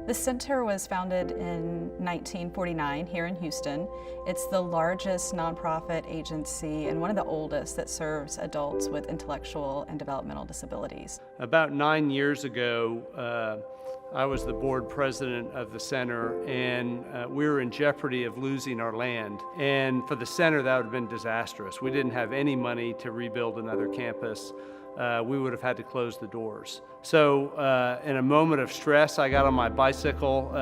The center was founded in 1949 here in Houston. It's the largest nonprofit agency and one of the oldest that serves adults with intellectual and developmental disabilities. About 9 years ago, I was the board president of the center, and we were in jeopardy of losing our land. And for the center, that would have been disastrous. We didn't have any money to rebuild another campus. We would have had to close the doors. So in a moment of stress, I got on my bicycle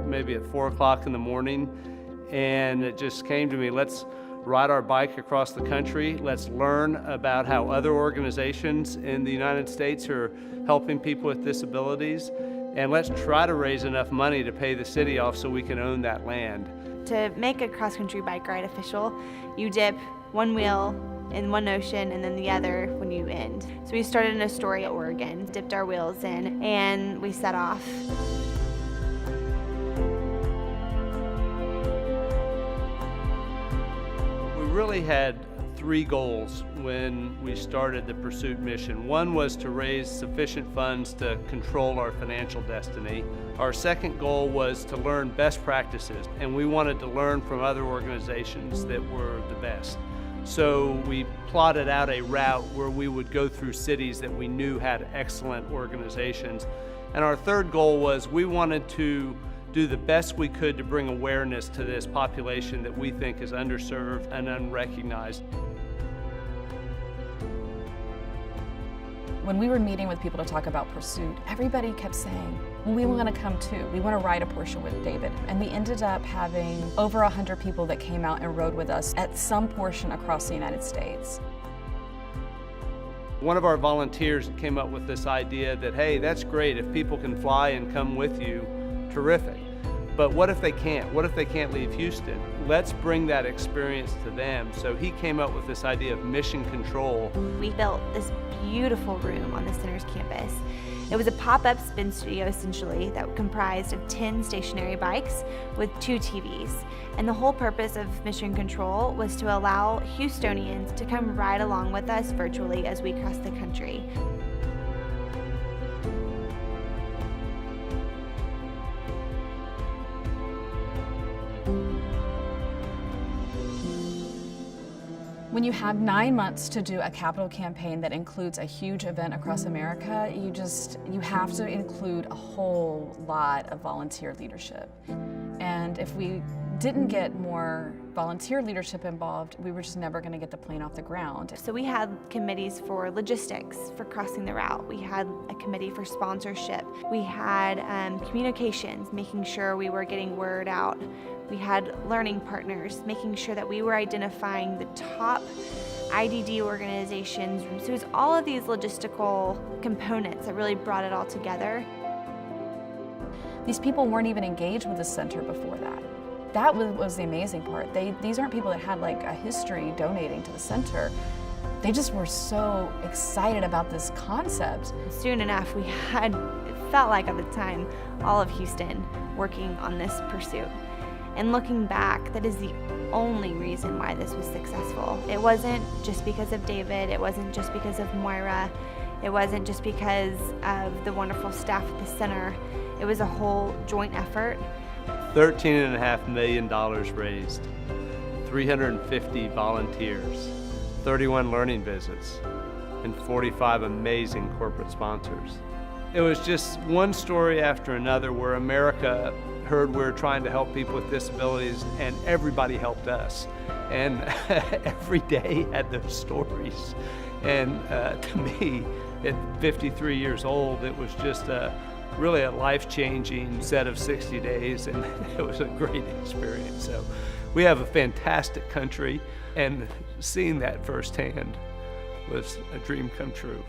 maybe at 4 o'clock in the morning, and it just came to me, let's ride our bike across the country. Let's learn about how other organizations in the United States are helping people with disabilities, and let's try to raise enough money to pay the city off so we can own that land. To make a cross-country bike ride official, you dip one wheel in one ocean and then the other when you end. So we started in Astoria, Oregon, dipped our wheels in, and we set off. We really had 3 goals when we started the Pursuit mission. One was to raise sufficient funds to control our financial destiny. Our second goal was to learn best practices, and we wanted to learn from other organizations that were the best. So we plotted out a route where we would go through cities that we knew had excellent organizations. And our third goal was we wanted to do the best we could to bring awareness to this population that we think is underserved and unrecognized. When we were meeting with people to talk about Pursuit, everybody kept saying, well, we want to come too. We want to ride a portion with David. And we ended up having over 100 people that came out and rode with us at some portion across the United States. One of our volunteers came up with this idea that, hey, that's great. If people can fly and come with you, terrific. But what if they can't? What if they can't leave Houston? Let's bring that experience to them. So he came up with this idea of mission control. We built this beautiful room on the center's campus. It was a pop-up spin studio, essentially, that comprised of 10 stationary bikes with 2 TVs. And the whole purpose of Mission Control was to allow Houstonians to come ride along with us virtually as we cross the country. When you have 9 months to do a capital campaign that includes a huge event across America, you have to include a whole lot of volunteer leadership. And if we didn't get more volunteer leadership involved, we were just never going to get the plane off the ground. So we had committees for logistics, for crossing the route. We had a committee for sponsorship. We had communications, making sure we were getting word out. We had learning partners, making sure that we were identifying the top IDD organizations. So it was all of these logistical components that really brought it all together. These people weren't even engaged with the center before that. That was the amazing part. These aren't people that had like a history donating to the center. They just were so excited about this concept. Soon enough, we had, it felt like at the time, all of Houston working on this pursuit. And looking back, that is the only reason why this was successful. It wasn't just because of David, it wasn't just because of Moira, it wasn't just because of the wonderful staff at the center. It was a whole joint effort. $13.5 million raised, 350 volunteers, 31 learning visits, and 45 amazing corporate sponsors. It was just one story after another where America heard we were trying to help people with disabilities, and everybody helped us. And every day had those stories. And to me, at 53 years old, it was just really a life-changing set of 60 days, and it was a great experience. So we have a fantastic country, and seeing that firsthand was a dream come true.